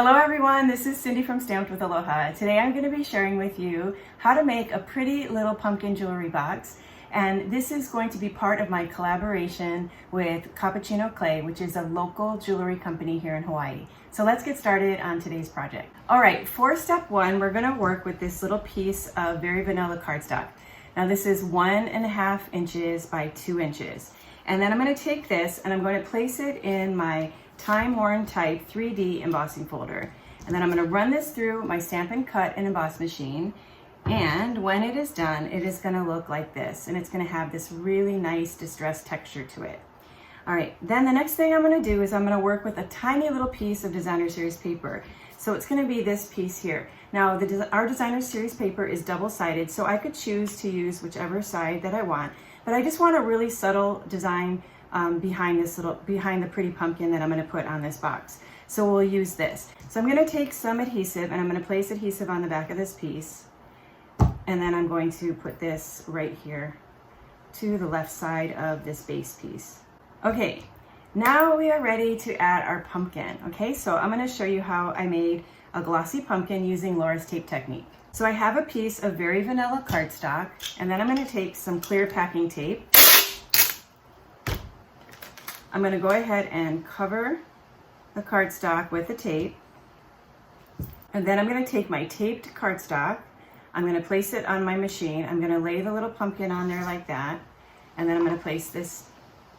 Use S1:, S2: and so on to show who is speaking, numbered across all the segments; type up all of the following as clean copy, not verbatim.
S1: Hello everyone, this is Cindy from Stamped with Aloha. Today I'm going to be sharing with you how to make a pretty little pumpkin jewelry box, and this is going to be part of my collaboration with Cappuccino Clay, which is a local jewelry company here in Hawaii. So let's get started on today's project. Alright, for step one, we're going to work with this little piece of very vanilla cardstock. Now this is 1.5 inches by 2 inches. And then I'm going to take this and I'm going to place it in my Time Worn Type 3D embossing folder. And then I'm going to run this through my Stampin' Cut and Emboss machine. And when it is done, it is going to look like this. And it's going to have this really nice distressed texture to it. All right, then the next thing I'm going to do is I'm going to work with a tiny little piece of Designer Series paper. So it's going to be this piece here. Now, our Designer Series paper is double-sided, so I could choose to use whichever side that I want. But I just want a really subtle design behind the pretty pumpkin that I'm going to put on this box. So we'll use this. So I'm going to take some adhesive and I'm going to place adhesive on the back of this piece. And then I'm going to put this right here to the left side of this base piece. Okay, now we are ready to add our pumpkin. Okay, so I'm going to show you how I made a glossy pumpkin using Laura's tape technique. So I have a piece of very vanilla cardstock, and then I'm going to take some clear packing tape. I'm going to go ahead and cover the cardstock with the tape. And then I'm going to take my taped cardstock. I'm going to place it on my machine. I'm going to lay the little pumpkin on there like that. And then I'm going to place this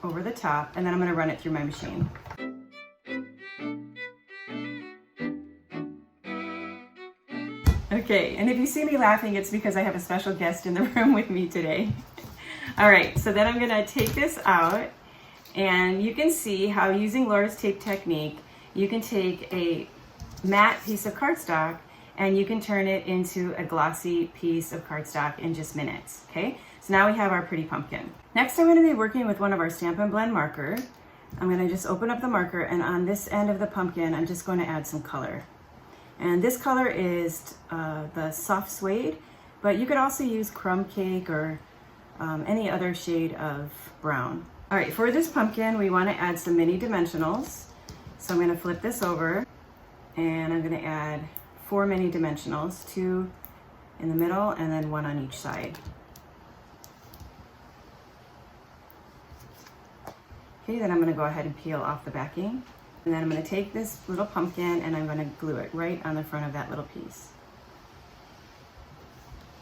S1: over the top, and then I'm going to run it through my machine. Okay, and if you see me laughing, it's because I have a special guest in the room with me today. All right, so then I'm going to take this out. And you can see how using Laura's tape technique, you can take a matte piece of cardstock and you can turn it into a glossy piece of cardstock in just minutes, okay? So now we have our pretty pumpkin. Next, I'm going to be working with one of our Stampin' Blend marker. I'm going to just open up the marker, and on this end of the pumpkin, I'm just going to add some color. And this color is the soft suede, but you could also use crumb cake or any other shade of brown. All right, for this pumpkin, we want to add some mini dimensionals. So I'm going to flip this over, and I'm going to add 4 mini dimensionals, 2 in the middle and then 1 on each side. Okay, then I'm going to go ahead and peel off the backing. And then I'm going to take this little pumpkin and I'm going to glue it right on the front of that little piece.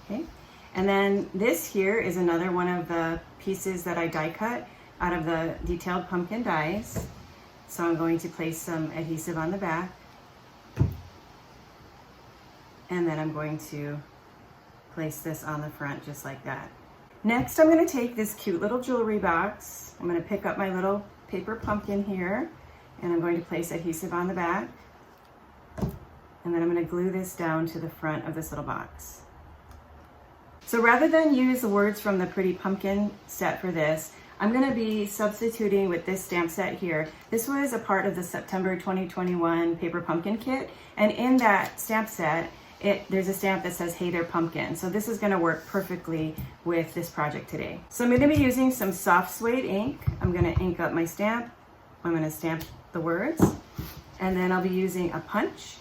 S1: Okay, and then this here is another one of the pieces that I die cut out of the detailed pumpkin dies. So I'm going to place some adhesive on the back. And then I'm going to place this on the front just like that. Next, I'm going to take this cute little jewelry box. I'm going to pick up my little paper pumpkin here, and I'm going to place adhesive on the back. And then I'm going to glue this down to the front of this little box. So rather than use the words from the pretty pumpkin set for this, I'm going to be substituting with this stamp set here. This was a part of the September 2021 paper pumpkin kit, and in that stamp set, there's a stamp that says, "Hey there, pumpkin." So this is going to work perfectly with this project today. So I'm going to be using some soft suede ink. I'm going to ink up my stamp. I'm going to stamp the words, and then I'll be using a punch.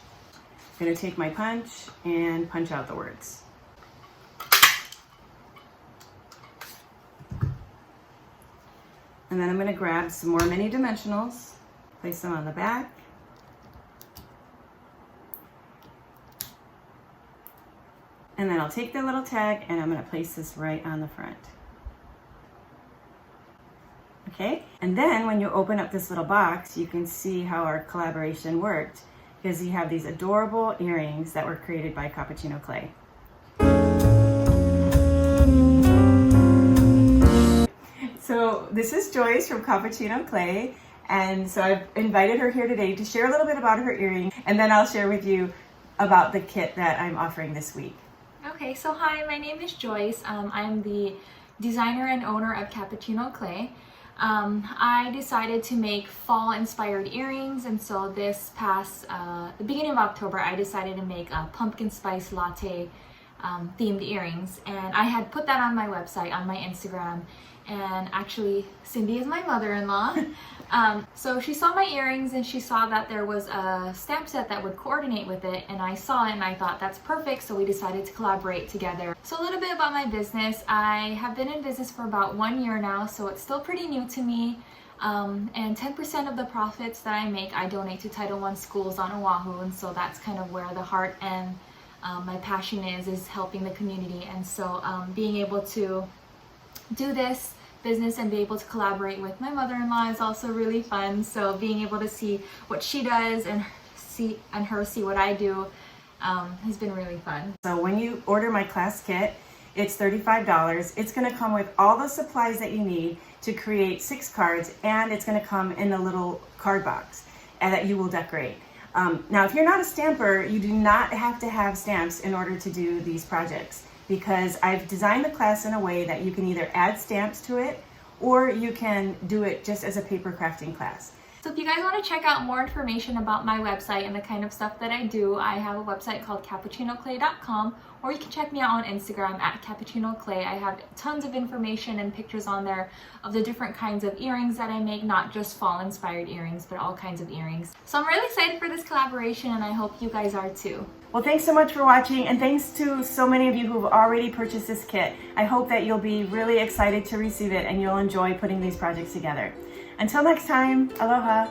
S1: I'm going to take my punch and punch out the words. And then I'm going to grab some more mini dimensionals, place them on the back. And then I'll take the little tag and I'm going to place this right on the front. Okay, and then when you open up this little box, you can see how our collaboration worked, because you have these adorable earrings that were created by Cappuccino Clay. So this is Joyce from Cappuccino Clay, and so I've invited her here today to share a little bit about her earring, and then I'll share with you about the kit that I'm offering this week.
S2: Okay, so hi, my name is Joyce. I'm the designer and owner of Cappuccino Clay. I decided to make fall-inspired earrings, and so this past, the beginning of October, I decided to make a pumpkin spice latte themed earrings, and I had put that on my website, on my Instagram. And actually, Cindy is my mother-in-law. So she saw my earrings and she saw that there was a stamp set that would coordinate with it, and I saw it and I thought that's perfect, so we decided to collaborate together. So a little bit about my business. I have been in business for about 1 year now, so it's still pretty new to me. And 10% of the profits that I make, I donate to Title I schools on Oahu, and so that's kind of where the heart and my passion is helping the community. And so being able to do this business and be able to collaborate with my mother-in-law is also really fun. So being able to see what she does and her see what I do has been really fun.
S1: So when you order my class kit, it's $35. It's going to come with all the supplies that you need to create 6 cards, and it's going to come in a little card box and that you will decorate. Now, if you're not a stamper, you do not have to have stamps in order to do these projects, because I've designed the class in a way that you can either add stamps to it or you can do it just as a paper crafting class.
S2: So if you guys want to check out more information about my website and the kind of stuff that I do, I have a website called cappuccinoclay.com, or you can check me out on Instagram at cappuccinoclay. I have tons of information and pictures on there of the different kinds of earrings that I make, not just fall inspired earrings, but all kinds of earrings. So I'm really excited for this collaboration, and I hope you guys are too.
S1: Well, thanks so much for watching, and thanks to so many of you who have already purchased this kit. I hope that you'll be really excited to receive it and you'll enjoy putting these projects together. Until next time, aloha!